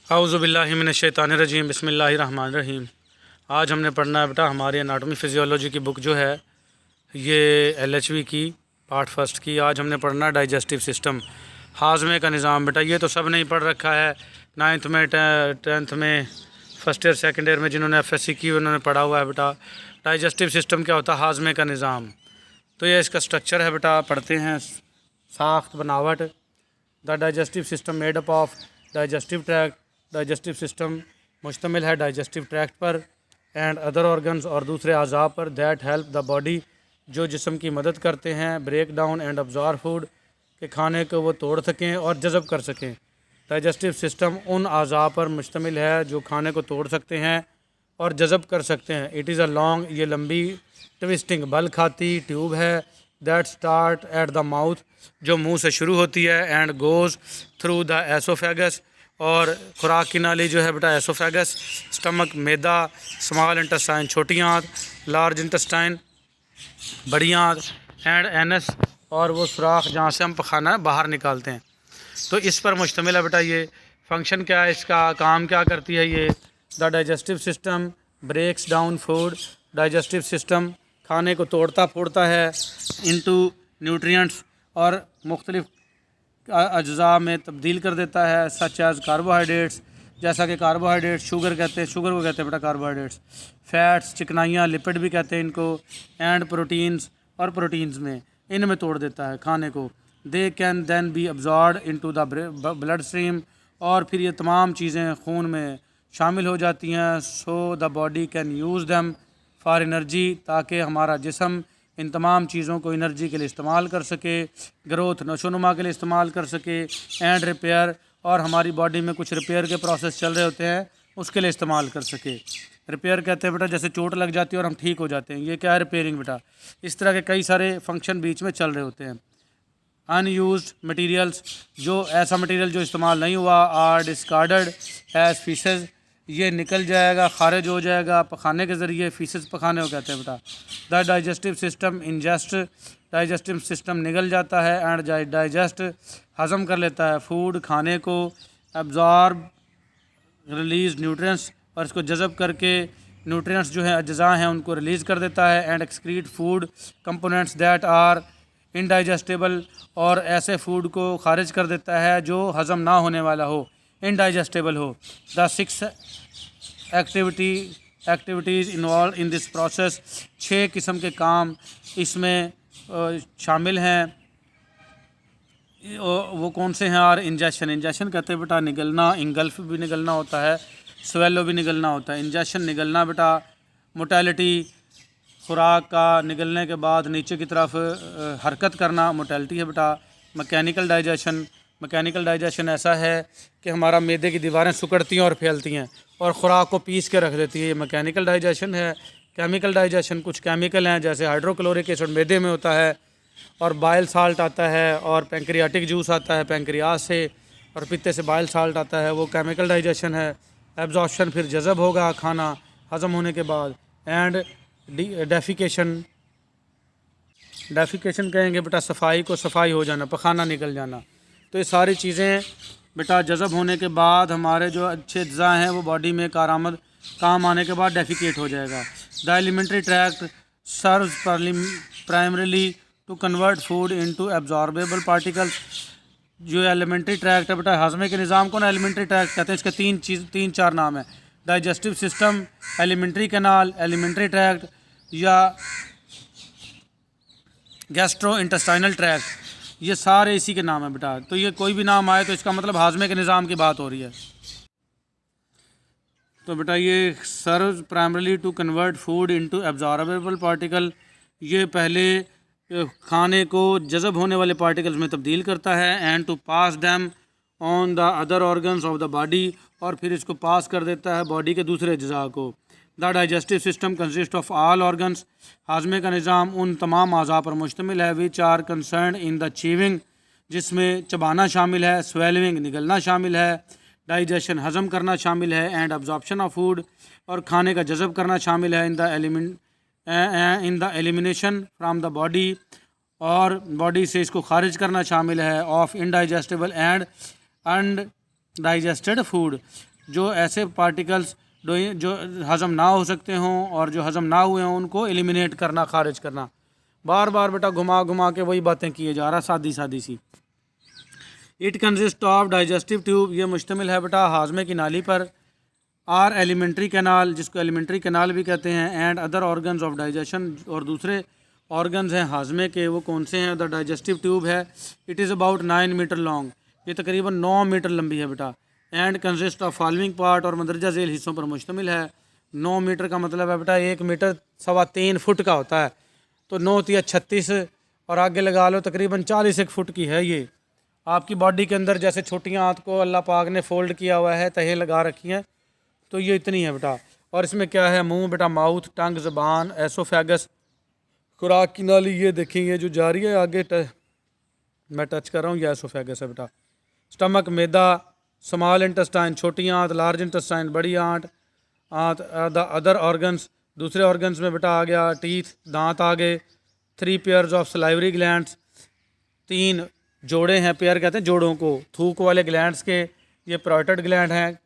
औज़ुबिल्लाहिमिनश्शैतानिर्रजीम बिस्मिल्लाहिर्रहमानिर्रहीम। आज हमने पढ़ना है बेटा हमारी एनाटॉमी फिजियोलॉजी की बुक जो है ये LHV की पार्ट फर्स्ट की। आज हमने पढ़ना है डाइजेस्टिव सिस्टम, हाजमे का निज़ाम। बेटा ये तो सब नहीं पढ़ रखा है, 9th में 10th में फर्स्ट ईयर सेकेंड ईयर में जिन्होंने FSC की उन्होंने पढ़ा हुआ है। बेटा डाइजेस्टिव सिस्टम क्या होता है? हाजमे का निज़ाम। तो ये इसका स्ट्रक्चर है बेटा, पढ़ते हैं। साख्त बनावट, the digestive system made up of digestive tract. Digestive system मुश्तमिल है डाइजेस्टिव ट्रैक्ट पर एंड अदर ऑर्गन्स और दूसरे अज़ा पर दैट हेल्प द बॉडी, जो जिस्म की मदद करते हैं break down and absorb food, के खाने को वो तोड़ सकें और जज़ब कर सकें। डाइजेस्टिव सिस्टम उन अज़ा पर मुश्तमिल है जो खाने को तोड़ सकते हैं और जज़ब कर सकते हैं। इट इज़ अ लॉन्ग, ये लंबी ट्विस्टिंग बल खाती ट्यूब है that start at the mouth, जो मुंह से शुरू होती है, and goes through the oesophagus, और खुराक की नाली जो है बेटा एसोफेगस, स्टमक मैदा, स्मॉल इंटेस्टाइन छोटी आंत, लार्ज इंटेस्टाइन बड़ी आंत, एंड एनस, और वो सुराख जहाँ से हम खाना बाहर निकालते हैं। तो इस पर मुश्तमिल है बेटा ये। फंक्शन क्या है इसका, काम क्या करती है ये? The digestive system breaks down food, digestive system खाने को तोड़ता फोड़ता है इनटू न्यूट्रिएंट्स, और मुख्तलिफ अज्जा में तब्दील कर देता है, सच एज़ कार्बोहाइड्रेट्स, जैसा कि कार्बोहाइड्रेट, शुगर कहते हैं, शुगर को कहते हैं बेटा कार्बोहाइड्रेट्स, फैट्स चिकनाइयाँ, लिपिड भी कहते हैं इनको, एंड प्रोटीन्स, और प्रोटीन्स में इनमें तोड़ देता है खाने को। They can then be absorb into the blood stream, और फिर ये तमाम चीज़ें खून में शामिल हो जाती हैं। So the body can use them for energy, ताकि हमारा जिस्म इन तमाम चीज़ों को एनर्जी के लिए इस्तेमाल कर सके, ग्रोथ नशोनुमा के लिए इस्तेमाल कर सके, एंड रिपेयर, और हमारी बॉडी में कुछ रिपेयर के प्रोसेस चल रहे होते हैं उसके लिए इस्तेमाल कर सके। रिपेयर कहते हैं बेटा जैसे चोट लग जाती है और हम ठीक हो जाते हैं, ये क्या है? रिपेयरिंग बेटा। इस तरह के कई सारे फंक्शन बीच में चल रहे होते हैं। अनयूज्ड मटेरियल्स, जो ऐसा मटेरियल जो इस्तेमाल नहीं हुआ, आर डिस्कार्डेड एज फीसेस, ये निकल जाएगा, खारिज हो जाएगा पखाने के ज़रिए। फीसेस पखाने को कहते हैं बेटा। The digestive system ingest, digestive system निगल जाता है एंड डाइजेस्ट हज़म कर लेता है फूड खाने को, एब्जॉर्ब रिलीज़ न्यूट्रिएंट्स, और इसको जज़ब करके न्यूट्रिएंट्स जो है अज्जा हैं उनको रिलीज़ कर देता है, and excrete food components that are indigestible, और ऐसे फूड को खारिज कर देता है जो हज़म ना होने वाला हो, इनडाइजेस्टेबल हो। The 6 activities involve in this process, 6 किस्म के काम इसमें शामिल हैं। वो कौन से हैं? और इंजेक्शन, इंजेक्शन कहते हैं बेटा निगलना, इंगल्फ भी निगलना होता है, स्वेलो भी निगलना होता है। इंजेक्शन निगलना बेटा, मोटेलिटी खुराक का निगलने के बाद नीचे की तरफ हरकत करना मोटेलिटी है बेटा। मैकेनिकल डाइजेशन, मैकेनिकल डाइजेशन ऐसा है कि हमारा मैदे की दीवारें सिकुड़ती हैं और फैलती हैं और ख़ुराक को पीस के रख देती है, ये मैकेनिकल डाइजेशन है। केमिकल डाइजेशन, कुछ केमिकल हैं जैसे हाइड्रोक्लोरिक एसिड मैदे में होता है, और बाइल साल्ट आता है, और पेंक्रियाटिक जूस आता है पेंक्रियाज से, और पित्ते से बाइल साल्ट आता है, वो केमिकल डाइजेशन है। एब्जॉर्प्शन, फिर जज़ब होगा खाना हज़म होने के बाद। एंड डेफिकेशन, डेफिकेशन कहेंगे बेटा सफाई को, सफाई हो जाना, पखाना निकल जाना। तो ये सारी चीज़ें बेटा जज़ब होने के बाद हमारे जो अच्छे अज्जा हैं वो बॉडी में कारामद काम आने के बाद डेफिकेट हो जाएगा। The alimentary tract serves primarily to convert food into absorbable particles. जो एलिमेंट्री ट्रैक्ट है बेटा, हाजमे के निज़ाम को ना एलिमेंट्री ट्रैक्ट कहते हैं। इसके तीन चार नाम है, digestive system, alimentary canal, alimentary tract, या गैस्ट्रो इंटेस्टाइनल ट्रैक्ट, ये सारे इसी के नाम है बेटा। तो ये कोई भी नाम आए तो इसका मतलब हाजमे के निज़ाम की बात हो रही है। तो बेटा ये serve primarily to convert food into absorbable particle, ये पहले खाने को जज़ब होने वाले पार्टिकल्स में तब्दील करता है, and to pass them on the other organs of the body, और फिर इसको पास कर देता है बॉडी के दूसरे अज्जा को। The digestive system consist of all organs, हाजमे का निज़ाम उन तमाम अज़ा पर मुश्तमिल है, which are concern in the chewing, जिसमें चबाना शामिल है, स्वेलिंग निगलना शामिल है, डाइजेशन हज़म करना शामिल है, एंड अब्जॉर्प्शन ऑफ फूड, और खाने का जज़ब करना शामिल है, in the elimination from the body, और बॉडी से इसको खारिज करना शामिल है, of indigestible and undigested food, जो ऐसे पार्टिकल्स जो हज़म ना हो सकते हों और जो हज़म ना हुए हों उनको एलिमिनेट करना, खारिज करना। बार बार बेटा घुमा घुमा के वही बातें किए जा रहा, सादी सादी सी। It consist of digestive tube, ये मुश्तमिल है बेटा हाजमे की नाली पर। आर एलिमेंट्री कैनाल, जिसको एलिमेंट्री कैनाल भी कहते हैं, and other organs of digestion, और दूसरे ऑर्गन्स हैं हाजमे के, वो कौन से हैं? द डाइजेस्टिव ट्यूब है। It is about 9 meter long, ये तकरीबन 9 मीटर लंबी है बेटा। And consist of following part, और मंदरजा झेल हिस्सों पर मुश्तमिल है। 9 मीटर का मतलब है बेटा 1 मीटर 3.25 फुट का होता है, तो 9 तिया 36 और आगे लगा लो तकरीबन 40 फुट की है ये। आपकी बॉडी के अंदर जैसे छोटियाँ हाथ को अल्लाह पाक ने फोल्ड किया हुआ है, तहें लगा रखी हैं, तो ये इतनी है बेटा। और इसमें क्या है? मुंह बेटा, माउथ, टंग, ज़बान, एसोफेगस, खुराक की नाली, ये देखेंगे जो जा रही है आगे मैं टच कर रहा हूँ, ये एसोफेगस है बेटा। स्टमक, मैदा, स्मॉल इंटेस्टाइन छोटी आंत, लार्ज इंटेस्टाइन बड़ी आंत, द अदर ऑर्गन्स, दूसरे ऑर्गन्स में बेटा आ गया टीथ, दांत आ गए। 3 पेयर्स ऑफ सलाइवरी ग्लैंड्स, 3 जोड़े हैं, पेयर कहते हैं जोड़ों को, थूक वाले ग्लैंड्स के। ये प्रोटेड ग्लैंड हैं,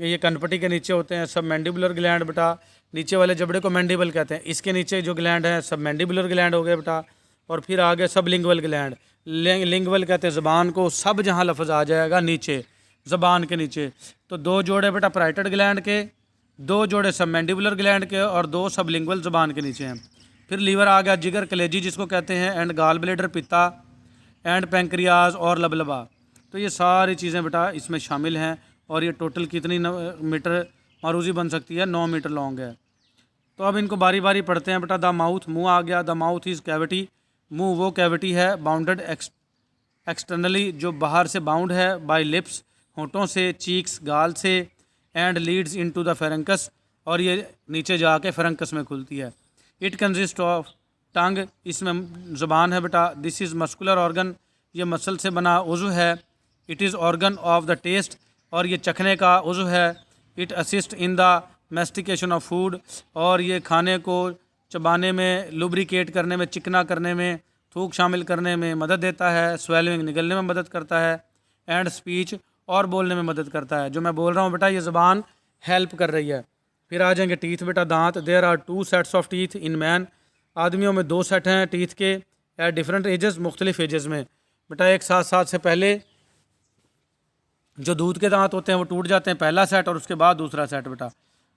ये कनपटी के नीचे होते हैं। सब मैंडिबुलर ग्लैंड बेटा, नीचे वाले जबड़े को मैंडिबल कहते हैं, इसके नीचे जो ग्लैंड है सब मैंडिबुलर ग्लैंड हो गए बेटा। और फिर आगे सब लिंगवल ग्लैंड, लिंगवल कहते हैं ज़बान को, सब जहाँ लफ्ज़ आ जाएगा नीचे ज़बान के नीचे। तो 2 जोड़े बेटा पैराइटल ग्लैंड के, 2 जोड़े सब मैंडिबुलर ग्लैंड के, और 2 सब लिंगवल ज़बान के नीचे हैं। फिर लीवर आ गया, जिगर, कलेजी जिसको कहते हैं, and gall bladder, पित्ता, and pancreas और लबलबा। तो ये सारी चीज़ें बेटा इसमें शामिल हैं। और ये टोटल कितनी मीटर मारूजी बन सकती है? 9 मीटर लॉन्ग है। तो अब इनको बारी बारी पढ़ते हैं बेटा। द माउथ, मुँह आ गया। द माउथ इज़ कैविटी, मुँह वो कैविटी है, बाउंडेड एक्सटर्नली, जो बाहर से बाउंड है, बाय लिप्स, होंठों से, चीक्स, गाल से, एंड लीड्स इनटू द फेरेंकस, और ये नीचे जाके फेरेंकस में खुलती है। इट कंसिस्ट ऑफ टंग, इसमें ज़ुबान है बेटा। दिस इज़ मस्कुलर ऑर्गन, ये मसल से बना उज़ु है। It is organ of the taste, और ये चखने का उज़ु है। It assist in the mastication of food, और ये खाने को चबाने में, लुब्रिकेट करने में, चिकना करने में, थूक शामिल करने में मदद देता है। स्वेलिंग, निगलने में मदद करता है। एंड स्पीच, और बोलने में मदद करता है। जो मैं बोल रहा हूँ बेटा ये ज़बान हेल्प कर रही है। फिर आ जाएंगे टीथ बेटा, दांत। There are 2 sets of teeth in man, आदमियों में 2 सेट हैं टीथ के, एट डिफरेंट एजेस, मुख्तलिफ एजेस में बेटा। एक साथ साथ से पहले जो दूध के दांत होते हैं वो टूट जाते हैं, पहला सेट, और उसके बाद दूसरा सेट बेटा।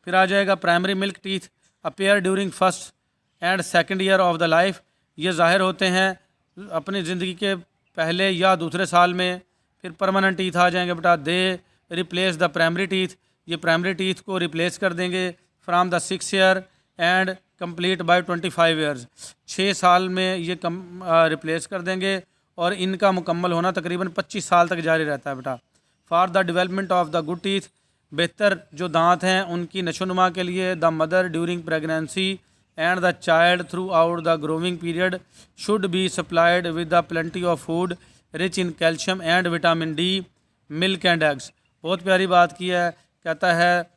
फिर आ जाएगा primary milk teeth, appear during first and second year of the life, ये ज़ाहिर होते हैं अपनी ज़िंदगी के पहले या दूसरे साल में। फिर परमानेंट टीथ आ जाएंगे बेटा, दे रिप्लेस द प्राइमरी टीथ, ये प्राइमरी टीथ को रिप्लेस कर देंगे from the 6 year and complete bye 25 years, 6 साल में ये रिप्लेस कर देंगे, और इनका मुकम्मल होना तकरीबन 25 साल तक जारी रहता है बेटा। For the development of the good teeth, बेहतर जो दांत हैं उनकी नशोनुमा के लिए, the mother during pregnancy and the child through out the growing period should be supplied with the plenty of food rich in calcium and vitamin D, milk and eggs. बहुत प्यारी बात की है, कहता है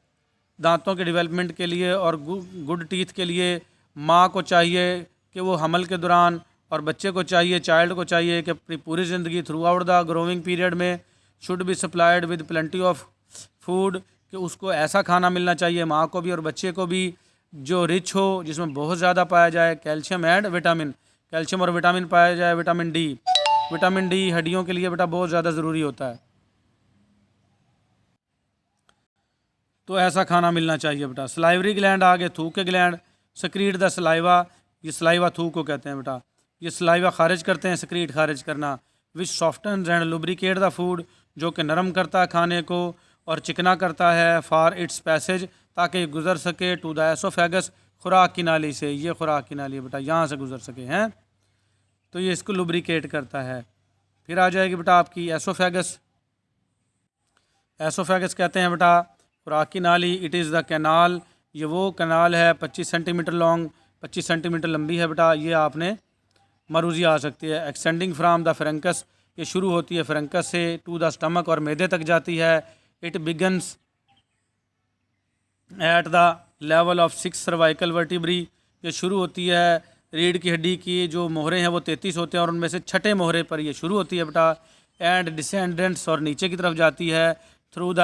दांतों के डेवलपमेंट के लिए और गुड टीथ के लिए माँ को चाहिए कि वो हमल के दौरान, और बच्चे को चाहिए, चाइल्ड को चाहिए कि अपनी पूरी ज़िंदगी throughout the growing period में should be supplied with plenty of food, कि उसको ऐसा खाना मिलना चाहिए माँ को भी और बच्चे को भी जो रिच हो, जिसमें बहुत ज़्यादा पाया जाए कैल्शियम एंड विटामिन, कैल्शियम और विटामिन पाया जाए। विटामिन डी हड्डियों के लिए बेटा बहुत ज़्यादा ज़रूरी होता है, तो ऐसा खाना मिलना चाहिए बेटा। सलाइवरी ग्लैंड आगे, थूक के ग्लैंड, सक्रीट द सलाइवा, ये सलाइवा थूक को कहते हैं बेटा। ये सलाइवा खारिज करते हैं, सक्रीट खारिज करना। Which softens and lubricate the food, जो कि नरम करता है खाने को और चिकना करता है। फॉर इट्स पैसेज, ताकि ये गुजर सके, टू द एसोफेगस, खुराक की नाली से, ये खुराक की नाली बेटा, यहाँ से गुजर सके हैं, तो ये इसको लुब्रिकेट करता है। फिर आ जाएगी बेटा आपकी एसोफेगस। एसोफेगस कहते हैं बेटा खुराक की नाली। इट इज़ द कैनाल, ये वो कैनाल है 25 सेंटीमीटर लॉन्ग, 25 सेंटीमीटर लंबी है बेटा। ये आपने मरूजी आ सकती है। एक्सटेंडिंग फ्राम द फ्रेंकस, ये शुरू होती है फ्रेंकस से, टू द स्टमक, और मैदे तक जाती है। It begins at the level of 6 cervical vertebrae, ये शुरू होती है रीढ़ की हड्डी की, जो मोहरे हैं वो 33 होते हैं, और उनमें से छठे मोहरे पर ये शुरू होती है बेटा। एंड डिसेंडेंट्स, और नीचे की तरफ जाती है थ्रू द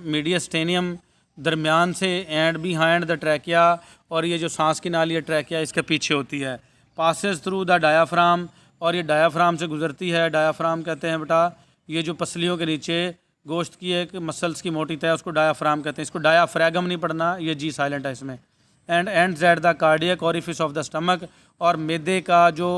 मीडियस्टेनियम, दरमियान से, एंड बिहाइंड द ट्रैकिया, और ये जो सांस की नाली है ट्रैकिया इसके पीछे होती है। पासेस थ्रू द डायाफ्राम, और ये डायाफ्राम से गुजरती है। डायाफ्राम कहते हैं बेटा ये जो पसलियों के नीचे गोश्त की एक मसल्स की मोटी तय, उसको डायाफ्राम कहते हैं। इसको डायाफ्रैगम नहीं पढ़ना, ये जी साइलेंट है इसमें। And ends at the cardiac orifice of the stomach, और मैदे का जो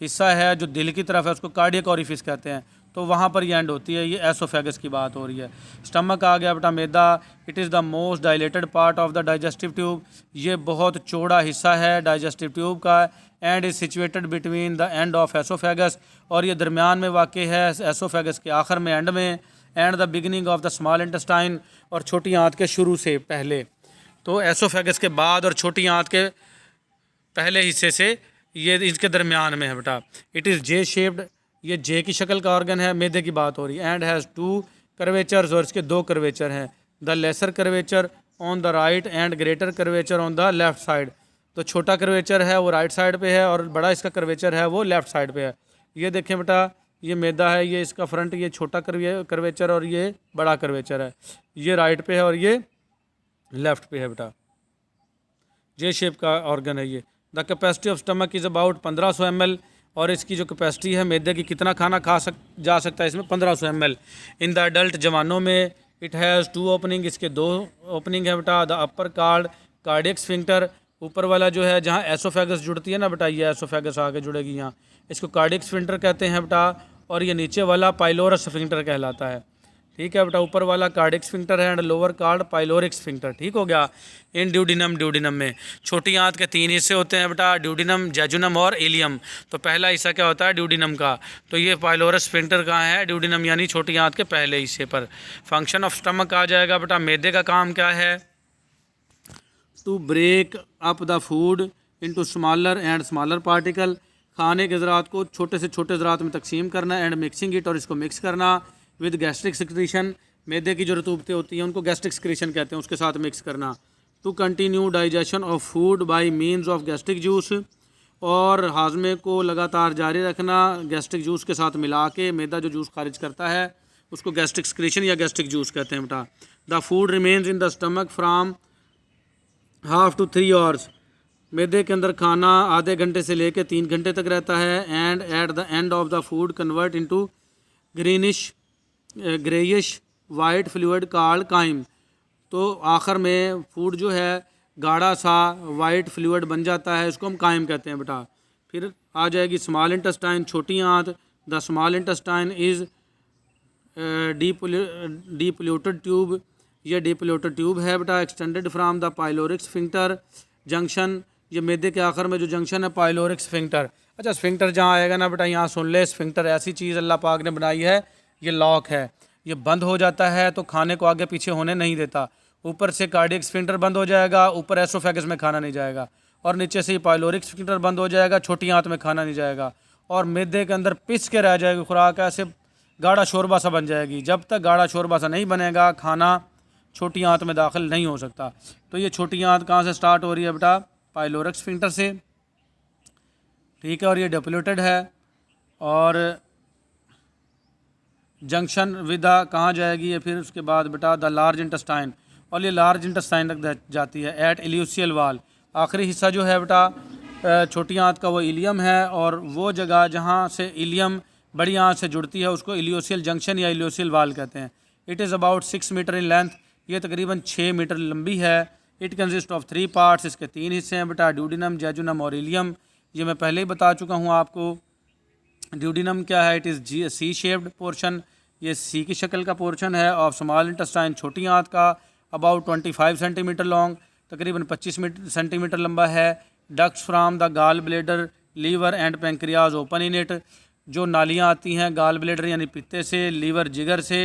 हिस्सा है जो दिल की तरफ है उसको कार्डियक ओरिफिस कहते हैं, तो वहाँ पर ये एंड होती है। ये एसोफेगस की बात हो रही है। स्टमक आ गया बेटा मैदा। It is the most dilated part of the digestive tube, ये बहुत चौड़ा हिस्सा है डाइजेस्टिव ट्यूब का। And is situated between the end of oesophagus, और ये दरमियान में वाक़ है एसोफेगस के आखिर में, एंड में। And the beginning of the small intestine, और छोटी आंत के शुरू से पहले। तो एसोफेगस के बाद और छोटी आंत के पहले हिस्से से ये इसके दरमियान में है बेटा। इट इज़ जे शेप्ड, ये जे की शक्ल का ऑर्गन है, मैदे की बात हो रही है। एंड हैज़ 2 कर्वेचर्स, और इसके 2 कर्वेचर हैं। The lesser curvature on the right and greater curvature on the left side. तो छोटा कर्वेचर है वो राइट साइड पे है, और बड़ा इसका कर्वेचर है वो लेफ़्ट साइड पे है। ये देखें बेटा, ये मैदा है, ये इसका फ्रंट, ये छोटा कर्वेचर और ये बड़ा कर्वेचर है। ये राइट पे है और ये लेफ़्ट पे है बेटा। जे शेप का ऑर्गन है ये। The capacity of stomach is about 1500 ml, और इसकी जो कैपेसिटी है मैदे की, कितना खाना जा सकता है इसमें, 1500 ml। इन द अडल्ट जवानों में इट हैज़ 2 ओपनिंग, इसके 2 ओपनिंग है बेटा। द अपर कार्डियक स्फिंक्टर, ऊपर वाला जो है जहाँ एसोफेगस जुड़ती है ना बेटा, ये एसोफेगस आगे जुड़ेगी यहाँ, इसको कार्डियक स्फिंक्टर कहते हैं बेटा। और ये नीचे वाला पाइलोरस स्फिंक्टर कहलाता है। ठीक है बेटा, ऊपर वाला कार्डियक स्फिंक्टर है and lower card pyloric sphincter. ठीक हो गया। इन ड्यूडिनम, ड्यूडिनम में छोटी आंत के 3 हिस्से होते हैं बेटा, ड्यूडिनम, जेजुनम और इलियम। तो पहला हिस्सा क्या होता है, ड्यूडिनम का। तो ये पाइलोरस स्फिंक्टर कहाँ है, ड्यूडिनम यानी छोटी आंत के पहले हिस्से पर। फंक्शन ऑफ स्टमक आ जाएगा बेटा, मैदे का काम क्या है, to break up the food into smaller and smaller particle, खाने के ज़रात को छोटे से छोटे ज़रात में तकसीम करना, एंड मिक्सिंग इट, और इसको मिक्स करना विद गैस्ट्रिक सिक्रीशन, मैदे की जो रतूबतें होती हैं उनको गैस्ट्रिक सिक्रीशन कहते हैं, उसके साथ मिक्स करना। To continue digestion of food by means of gastric juice, और हाजमे को लगातार जारी रखना गैस्ट्रिक जूस के साथ मिला के। मैदा जो जूस खारिज करता है उसको गैस्ट्रिक सिक्रीशन या गैस्ट्रिक जूस कहते हैं बेटा। The food remains in the stomach from 1/2 to 3 hours, मैदे के अंदर खाना आधे घंटे से लेकर 3 घंटे तक रहता है। And at the end of the food convert into greyish white fluid called crime, तो आखिर में फूड जो है गाढ़ा सा वाइट फ्लूइड बन जाता है, इसको हम काइम कहते हैं बेटा। फिर आ जाएगी स्मॉल इंटेस्टाइन, छोटी आंत। द स्मॉल इंटेस्टाइन इज़ डीपोल्यूटेड ट्यूब, ये डीपोल्यूटेड ट्यूब है बेटा, extended from the pyloric sphincter junction, ये मैदे के आखिर में जो जंक्शन है पाइलोरिक स्फिंक्टर। अच्छा, स्फिंक्टर जहाँ आएगा ना बेटा, यहाँ सुन ले, स्फिंक्टर ऐसी चीज़ अल्लाह पाक ने बनाई है, ये लॉक है, ये बंद हो जाता है तो खाने को आगे पीछे होने नहीं देता। ऊपर से कार्डियक स्फिंक्टर बंद हो जाएगा, ऊपर एसोफेगस में खाना नहीं जाएगा, और नीचे से पाइलोरिक स्फिंक्टर बंद हो जाएगा, छोटी आंत में खाना नहीं जाएगा, और मैदे के अंदर पिस के रह जाएगी खुराक, ऐसे गाढ़ा शोरबा सा बन जाएगी। जब तक गाढ़ा शोरबा सा नहीं बनेगा खाना छोटी आंत में दाखिल नहीं हो सकता। तो ये छोटी आंत कहाँ से स्टार्ट हो रही है बेटा, पाइलोरिक स्फिंक्टर से। ठीक है, और ये डिपोल्यूटेड है, और जंक्शन विदा कहाँ जाएगी ये, फिर उसके बाद बेटा द लार्ज इंटेस्टाइन, और ये लार्ज इंटेस्टाइन तक जाती है एट इल्यूसियल वाल। आखिरी हिस्सा जो है बेटा छोटी आंत का वो इलियम है, और वो जगह जहाँ से इलियम बड़ी आंत से जुड़ती है उसको इल्यूसियल जंक्शन या इल्यूसियल वाल कहते हैं। It is about 6 meter in length, ये तकरीबन 6 मीटर लंबी है। इट कंसिस्ट ऑफ 3 पार्ट्स, इसके 3 हिस्से हैं बेटा, ड्यूडिनम, जेजुनम और इलियम। ये मैं पहले ही बता चुका हूँ आपको। ड्यूडिनम क्या है, it is C shaped portion, ये सी की शक्ल का पोर्शन है ऑफ स्मॉल इंटेस्टाइन, छोटी आंत का, अबाउट 25 सेंटीमीटर लॉन्ग, तकरीबन 25 सेंटीमीटर लंबा है। Ducts from the gall bladder, liver and pancreas open in it, जो नालियाँ आती हैं गाल ब्लेडर यानी पित्ते से, लीवर जिगर से,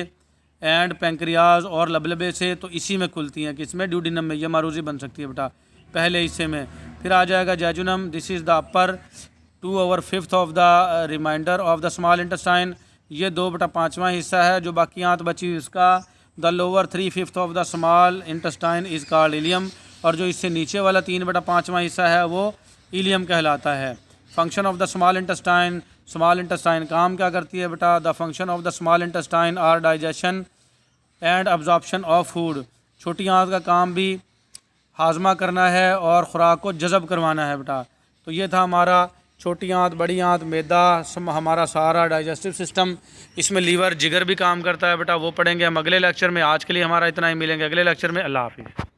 एंड पेंक्रियाज और लबलबे से, तो इसी में खुलती हैं, किसमें, ड्यूडिनम में। ये मारूजी बन सकती है बेटा पहले हिस्से में। फिर आ जाएगा jejunum, this is the upper 2/5 of the remainder of the small intestine, ये 2/5वां हिस्सा है जो बाकी आंत बची उसका। The lower 3/5 of the small intestine is called ileum, और जो इससे नीचे वाला 3/5वां हिस्सा है वो इलियम कहलाता है। Function of the small intestine, small intestine काम क्या करती है बेटा, the function of the small intestine are digestion and absorption of food. छोटी आंत का काम भी हाजमा करना है और ख़ुराक को जज़ब करवाना है बेटा। तो ये था हमारा छोटी आंत, बड़ी आंत, मैदा, हमारा सारा डाइजेस्टिव सिस्टम। इसमें लीवर, जिगर भी काम करता है बेटा, वो पढ़ेंगे हम अगले लेक्चर में। आज के लिए हमारा इतना ही, मिलेंगे अगले लेक्चर में। अल्लाह हाफिज़।